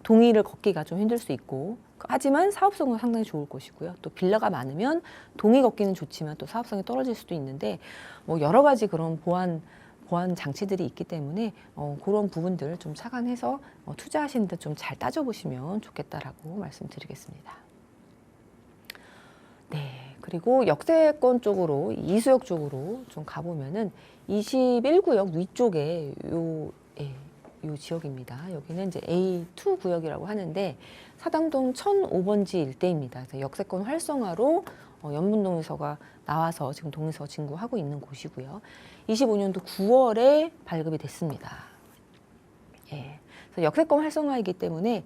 동의를 걷기가 좀 힘들 수 있고, 하지만 사업성은 상당히 좋을 것이고요. 또 빌라가 많으면 동의 걷기는 좋지만 또 사업성이 떨어질 수도 있는데 뭐 여러 가지 그런 보완 장치들이 있기 때문에 그런 부분들 좀 착안해서 투자하시는데 좀 잘 따져보시면 좋겠다라고 말씀드리겠습니다. 네, 그리고 역세권 쪽으로 이수역 쪽으로 좀 가보면은 21구역 위쪽에 요 지역입니다. 여기는 이제 A2 구역이라고 하는데 사당동 1005번지 일대입니다. 그래서 역세권 활성화로 연문동의서가 나와서 지금 동의서 진구하고 있는 곳이고요. 25년도 9월에 발급이 됐습니다. 그래서 역세권 활성화이기 때문에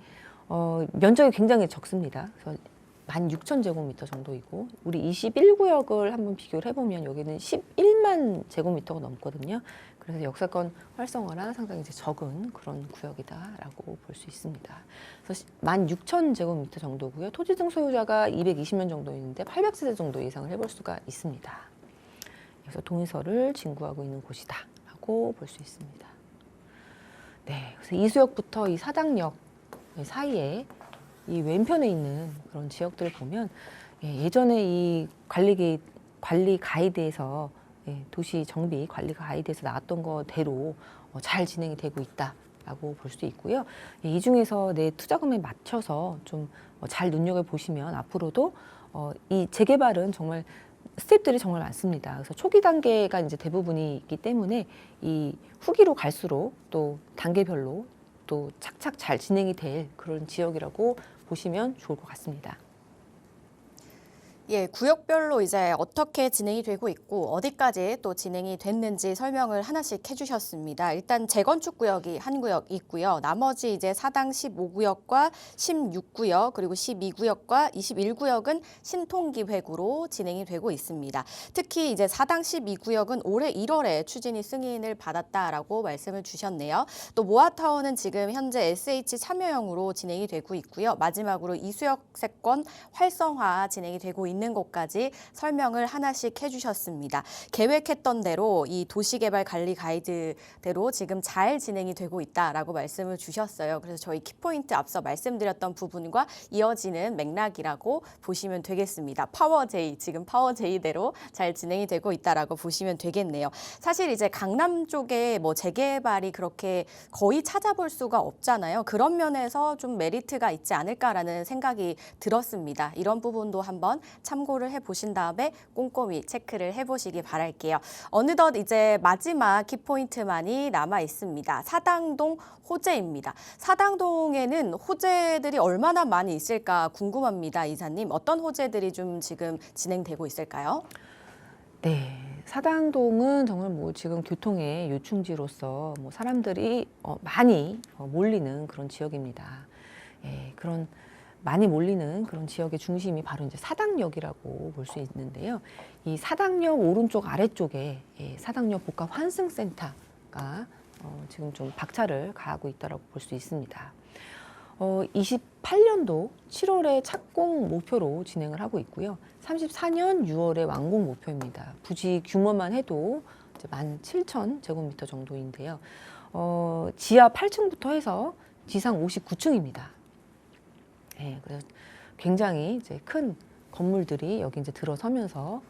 면적이 굉장히 적습니다. 그래서 16,000제곱미터 정도이고 우리 21구역을 한번 비교를 해보면 여기는 11만 제곱미터가 넘거든요. 그래서 역세권 활성화랑 상당히 이제 적은 그런 구역이다라고 볼 수 있습니다. 그래서 16,000제곱미터 정도고요. 토지 등 소유자가 220명 정도 있는데 800세대 정도 예상을 해볼 수가 있습니다. 그래서 동의서를 진구하고 있는 곳이다라고 볼 수 있습니다. 네, 그래서 이수역부터 이 사당역 사이에 이 왼편에 있는 그런 지역들을 보면 예전에 이 관리 가이드에서 도시 정비 관리 가이드에서 나왔던 거대로 잘 진행이 되고 있다라고 볼 수 있고요. 이 중에서 내 투자금에 맞춰서 좀 잘 눈여겨 보시면 앞으로도 이 재개발은 정말 스텝들이 정말 많습니다. 그래서 초기 단계가 이제 대부분이 있기 때문에 이 후기로 갈수록 또 단계별로 또 착착 잘 진행이 될 그런 지역이라고 보시면 좋을 것 같습니다. 예, 구역별로 이제 어떻게 진행이 되고 있고 어디까지 또 진행이 됐는지 설명을 하나씩 해주셨습니다. 일단 재건축 구역이 한 구역 있고요. 나머지 이제 사당 15구역과 16구역 그리고 12구역과 21구역은 신통기획으로 진행이 되고 있습니다. 특히 이제 사당 12구역은 올해 1월에 추진위 승인을 받았다라고 말씀을 주셨네요. 또 모아타운은 지금 현재 SH 참여형으로 진행이 되고 있고요. 마지막으로 이수역세권 활성화 진행이 되고 있는 것까지 설명을 하나씩 해주셨습니다. 계획했던 대로 이 도시개발 관리 가이드대로 지금 잘 진행이 되고 있다라고 말씀을 주셨어요. 그래서 저희 키포인트 앞서 말씀드렸던 부분과 이어지는 맥락이라고 보시면 되겠습니다. 파워제이, 지금 파워제이대로 잘 진행이 되고 있다라고 보시면 되겠네요. 사실 이제 강남 쪽에 뭐 재개발이 그렇게 거의 찾아볼 수가 없잖아요. 그런 면에서 좀 메리트가 있지 않을까라는 생각이 들었습니다. 이런 부분도 한번 참고를 해보신 다음에 꼼꼼히 체크를 해보시기 바랄게요. 어느덧 이제 마지막 키포인트만이 남아 있습니다. 사당동 호재입니다. 사당동에는 호재들이 얼마나 많이 있을까 궁금합니다. 이사님, 어떤 호재들이 좀 지금 진행되고 있을까요? 네, 사당동은 정말 뭐 지금 교통의 요충지로서 뭐 사람들이 많이 몰리는 그런 지역입니다. 예, 그런 많이 몰리는 그런 지역의 중심이 바로 이제 사당역이라고 볼 수 있는데요. 이 사당역 오른쪽 아래쪽에 사당역 복합 환승센터가 지금 좀 박차를 가하고 있다고 볼 수 있습니다. 28년도 7월에 착공 목표로 진행을 하고 있고요. 34년 6월에 완공 목표입니다. 부지 규모만 해도 이제 17,000제곱미터 정도인데요. 지하 8층부터 해서 지상 59층입니다. 예, 그래서 굉장히 이제 큰 건물들이 여기 이제 들어서면서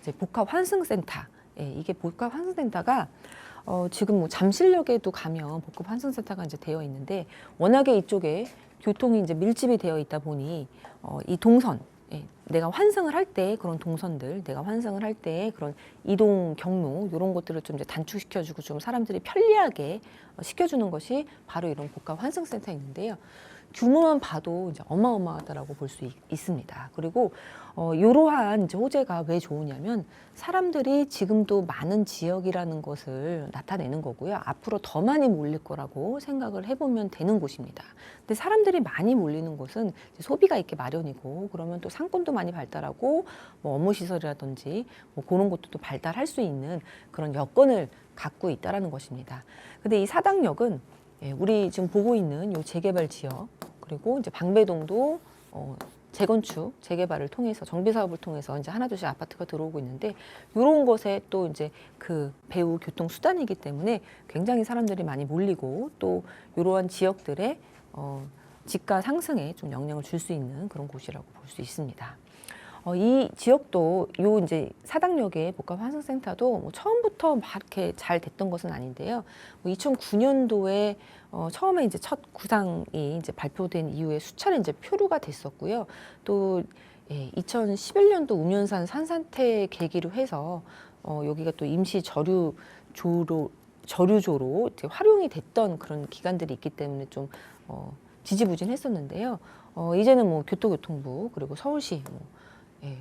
이제 복합 환승센터, 이게 복합 환승센터가 지금 뭐 잠실역에도 가면 복합 환승센터가 이제 되어 있는데 워낙에 이쪽에 교통이 이제 밀집이 되어 있다 보니 이 동선, 내가 환승을 할 때 그런 동선들, 내가 환승을 할 때 그런 이동 경로 이런 것들을 좀 이제 단축시켜주고 좀 사람들이 편리하게 시켜주는 것이 바로 이런 복합 환승센터에 있는데요. 규모만 봐도 이제 어마어마하다라고 볼 수 있습니다. 그리고 이러한 이제 호재가 왜 좋으냐면 사람들이 지금도 많은 지역이라는 것을 나타내는 거고요. 앞으로 더 많이 몰릴 거라고 생각을 해보면 되는 곳입니다. 근데 사람들이 많이 몰리는 곳은 이제 소비가 있게 마련이고 그러면 또 상권도 많이 발달하고 뭐 업무 시설이라든지 뭐 그런 것도 또 발달할 수 있는 그런 여건을 갖고 있다라는 것입니다. 근데 이 사당역은 우리 지금 보고 있는 이 재개발 지역 그리고 이제 방배동도 재건축, 재개발을 통해서 정비 사업을 통해서 이제 하나둘씩 아파트가 들어오고 있는데 이런 것에 또 이제 그 배후 교통 수단이기 때문에 굉장히 사람들이 많이 몰리고 또 이러한 지역들의 집가 상승에 좀 영향을 줄 수 있는 그런 곳이라고 볼 수 있습니다. 이 지역도 요 이제 사당역의 복합 환승센터도 뭐 처음부터 막 이렇게 잘 됐던 것은 아닌데요. 뭐 2009년도에 처음에 이제 첫 구상이 이제 발표된 이후에 수차례 이제 표류가 됐었고요. 또 2011년도 우면산 산사태 계기로 해서 여기가 또 임시 저류조로 이제 활용이 됐던 그런 기간들이 있기 때문에 좀 지지부진했었는데요. 이제는 뭐 교토교통부 그리고 서울시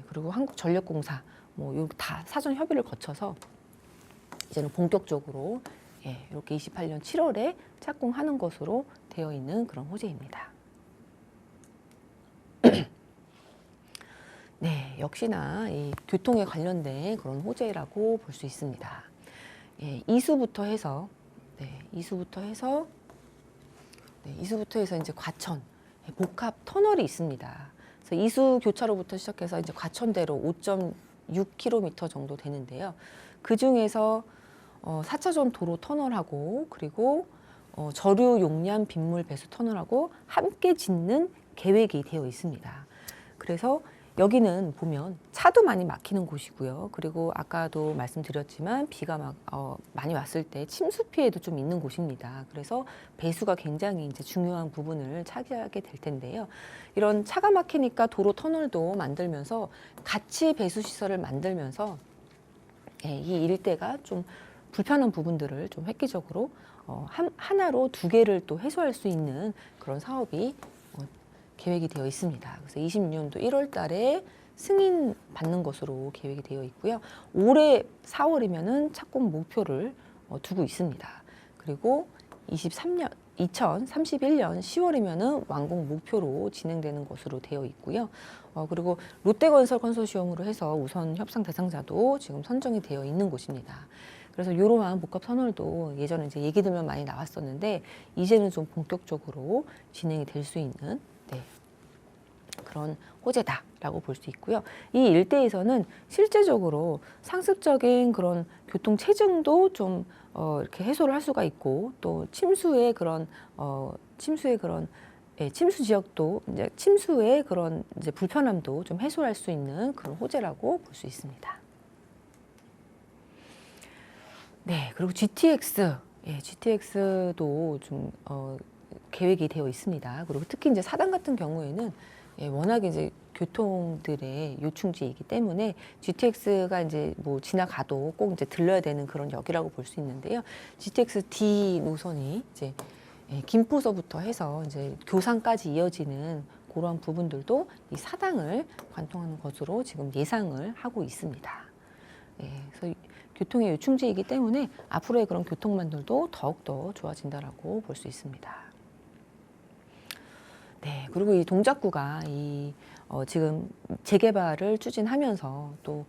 그리고 한국전력공사 뭐 다 사전 협의를 거쳐서 이제는 본격적으로 이렇게 28년 7월에 착공하는 것으로 되어 있는 그런 호재입니다. 네, 역시나 이 교통에 관련된 그런 호재라고 볼 수 있습니다. 이수부터 해서 이제 과천 복합 터널이 있습니다. 그래서 이수 교차로부터 시작해서 이제 과천대로 5.6km 정도 되는데요. 그 중에서 4차전 도로 터널하고 그리고 저류 용량 빗물 배수 터널하고 함께 짓는 계획이 되어 있습니다. 그래서 여기는 보면 차도 많이 막히는 곳이고요. 그리고 아까도 말씀드렸지만 비가 많이 왔을 때 침수 피해도 좀 있는 곳입니다. 그래서 배수가 굉장히 이제 중요한 부분을 차지하게 될 텐데요. 이런 차가 막히니까 도로 터널도 만들면서 같이 배수 시설을 만들면서 이 일대가 좀 불편한 부분들을 좀 획기적으로 하나로 두 개를 또 해소할 수 있는 그런 사업이 계획이 되어 있습니다. 그래서 26년도 1월 달에 승인 받는 것으로 계획이 되어 있고요. 올해 4월이면은 착공 목표를 두고 있습니다. 그리고 2031년 10월이면은 완공 목표로 진행되는 것으로 되어 있고요. 그리고 롯데건설 컨소시엄으로 해서 우선 협상 대상자도 지금 선정이 되어 있는 곳입니다. 그래서 이러한 복합 터널도 예전에 이제 얘기 들면 많이 나왔었는데 이제는 좀 본격적으로 진행이 될 수 있는 그런 호재다라고 볼 수 있고요. 이 일대에서는 실제적으로 상습적인 그런 교통 체증도 좀 이렇게 해소를 할 수가 있고 또 침수의 그런 침수 지역도 이제 침수의 그런 이제 불편함도 좀 해소할 수 있는 그런 호재라고 볼 수 있습니다. 네, 그리고 GTX도 좀 계획이 되어 있습니다. 그리고 특히 이제 사당 같은 경우에는 워낙에 이제 교통들의 요충지이기 때문에 GTX가 이제 뭐 지나가도 꼭 이제 들러야 되는 그런 역이라고 볼 수 있는데요. GTX D 노선이 이제 김포서부터 해서 이제 교산까지 이어지는 그러한 부분들도 이 사당을 관통하는 것으로 지금 예상을 하고 있습니다. 그래서 교통의 요충지이기 때문에 앞으로의 그런 교통망들도 더욱더 좋아진다라고 볼 수 있습니다. 네, 그리고 이 동작구가 지금 재개발을 추진하면서 또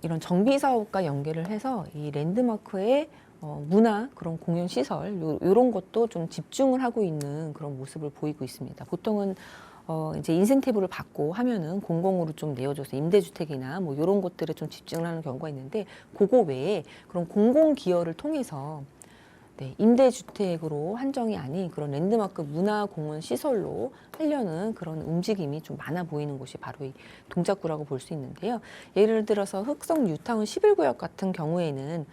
이런 정비 사업과 연계를 해서 이 랜드마크의 문화 그런 공연 시설 이런 것도 좀 집중을 하고 있는 그런 모습을 보이고 있습니다. 보통은 이제 인센티브를 받고 하면은 공공으로 좀 내어줘서 임대주택이나 뭐 이런 것들에 좀 집중을 하는 경우가 있는데 그거 외에 그런 공공 기여를 통해서 임대주택으로 한정이 아닌 그런 랜드마크 문화공원 시설로 하려는 그런 움직임이 좀 많아 보이는 곳이 바로 이 동작구라고 볼 수 있는데요. 예를 들어서 흑성 뉴타운 11구역 같은 경우에는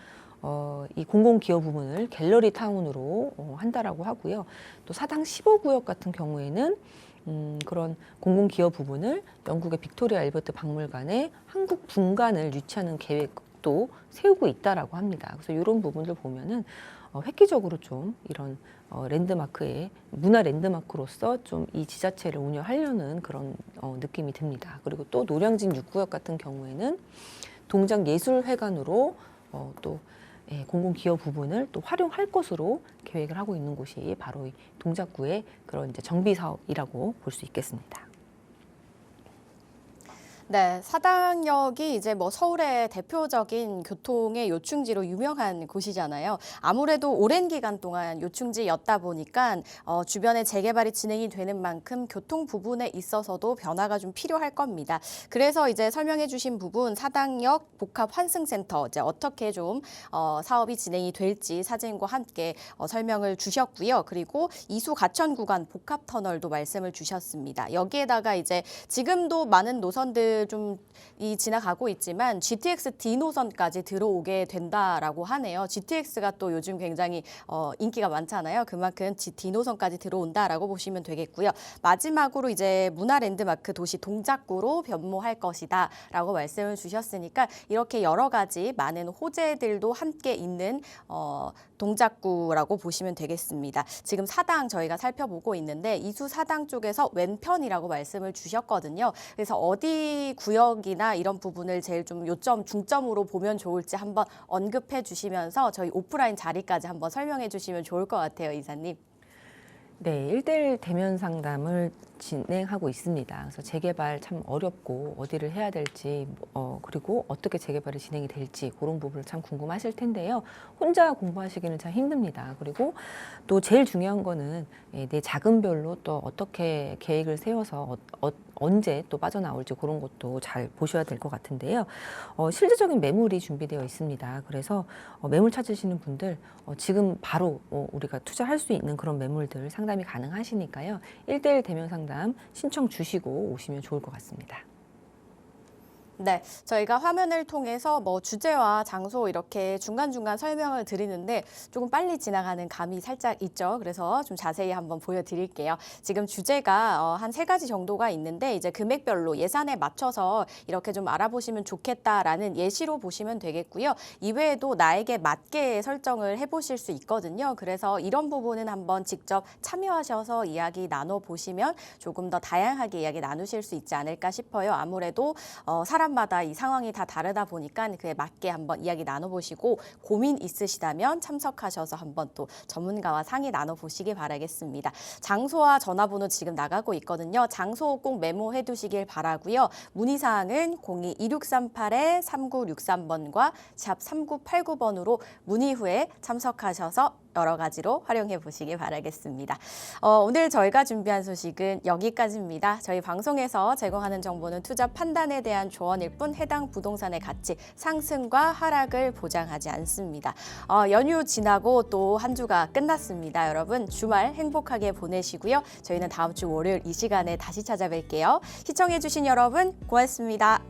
이 공공기여 부분을 갤러리 타운으로 한다라고 하고요. 또 사당 15구역 같은 경우에는 그런 공공기여 부분을 영국의 빅토리아 알버트 박물관에 한국 분관을 유치하는 계획도 세우고 있다라고 합니다. 그래서 이런 부분들 보면은 획기적으로 좀 이런 랜드마크의 문화 랜드마크로서 좀 이 지자체를 운영하려는 그런 느낌이 듭니다. 그리고 또 노량진 6구역 같은 경우에는 동작예술회관으로 또 공공기여 부분을 또 활용할 것으로 계획을 하고 있는 곳이 바로 이 동작구의 그런 이제 정비 사업이라고 볼 수 있겠습니다. 네, 사당역이 이제 뭐 서울의 대표적인 교통의 요충지로 유명한 곳이잖아요. 아무래도 오랜 기간 동안 요충지였다 보니까 주변에 재개발이 진행이 되는 만큼 교통 부분에 있어서도 변화가 좀 필요할 겁니다. 그래서 이제 설명해 주신 부분 사당역 복합 환승센터 이제 어떻게 좀 사업이 진행이 될지 사진과 함께 설명을 주셨고요. 그리고 이수 가천 구간 복합 터널도 말씀을 주셨습니다. 여기에다가 이제 지금도 많은 노선들 좀 지나가고 있지만 GTX D 노선까지 들어오게 된다라고 하네요. GTX가 또 요즘 굉장히 인기가 많잖아요. 그만큼 D 노선까지 들어온다라고 보시면 되겠고요. 마지막으로 이제 문화 랜드마크 도시 동작구로 변모할 것이다라고 말씀을 주셨으니까 이렇게 여러 가지 많은 호재들도 함께 있는 동작구라고 보시면 되겠습니다. 지금 사당 저희가 살펴보고 있는데 이수 사당 쪽에서 왼편이라고 말씀을 주셨거든요. 그래서 어디 구역이나 이런 부분을 제일 좀 요점, 중점으로 보면 좋을지 한번 언급해 주시면서 저희 오프라인 자리까지 한번 설명해 주시면 좋을 것 같아요, 이사님. 네, 1대1 대면 상담을 진행하고 있습니다. 그래서 재개발 참 어렵고 어디를 해야 될지 그리고 어떻게 재개발이 진행이 될지 그런 부분을 참 궁금하실 텐데요. 혼자 공부하시기는 참 힘듭니다. 그리고 또 제일 중요한 거는 내 자금별로 또 어떻게 계획을 세워서 언제 또 빠져나올지 그런 것도 잘 보셔야 될 것 같은데요. 실질적인 매물이 준비되어 있습니다. 그래서 매물 찾으시는 분들 지금 바로 우리가 투자할 수 있는 그런 매물들 상담이 가능하시니까요. 1대1 대면 상담 신청 주시고 오시면 좋을 것 같습니다. 네, 저희가 화면을 통해서 뭐 주제와 장소 이렇게 중간중간 설명을 드리는데 조금 빨리 지나가는 감이 살짝 있죠. 그래서 좀 자세히 한번 보여드릴게요. 지금 주제가 한 3가지 정도가 있는데 이제 금액별로 예산에 맞춰서 이렇게 좀 알아보시면 좋겠다라는 예시로 보시면 되겠고요. 이외에도 나에게 맞게 설정을 해보실 수 있거든요. 그래서 이런 부분은 한번 직접 참여하셔서 이야기 나눠보시면 조금 더 다양하게 이야기 나누실 수 있지 않을까 싶어요. 아무래도 사람마다 이 상황이 다 다르다 보니까 그에 맞게 한번 이야기 나눠보시고 고민 있으시다면 참석하셔서 한번 또 전문가와 상의 나눠보시기 바라겠습니다. 장소와 전화번호 지금 나가고 있거든요. 장소 꼭 메모해 두시길 바라고요. 문의사항은 02-2638-3963번과 샵 3989번으로 문의 후에 참석하셔서 여러 가지로 활용해 보시기 바라겠습니다. 오늘 저희가 준비한 소식은 여기까지입니다. 저희 방송에서 제공하는 정보는 투자 판단에 대한 조언일 뿐 해당 부동산의 가치 상승과 하락을 보장하지 않습니다. 연휴 지나고 또 한 주가 끝났습니다. 여러분 주말 행복하게 보내시고요. 저희는 다음 주 월요일 이 시간에 다시 찾아뵐게요. 시청해 주신 여러분 고맙습니다.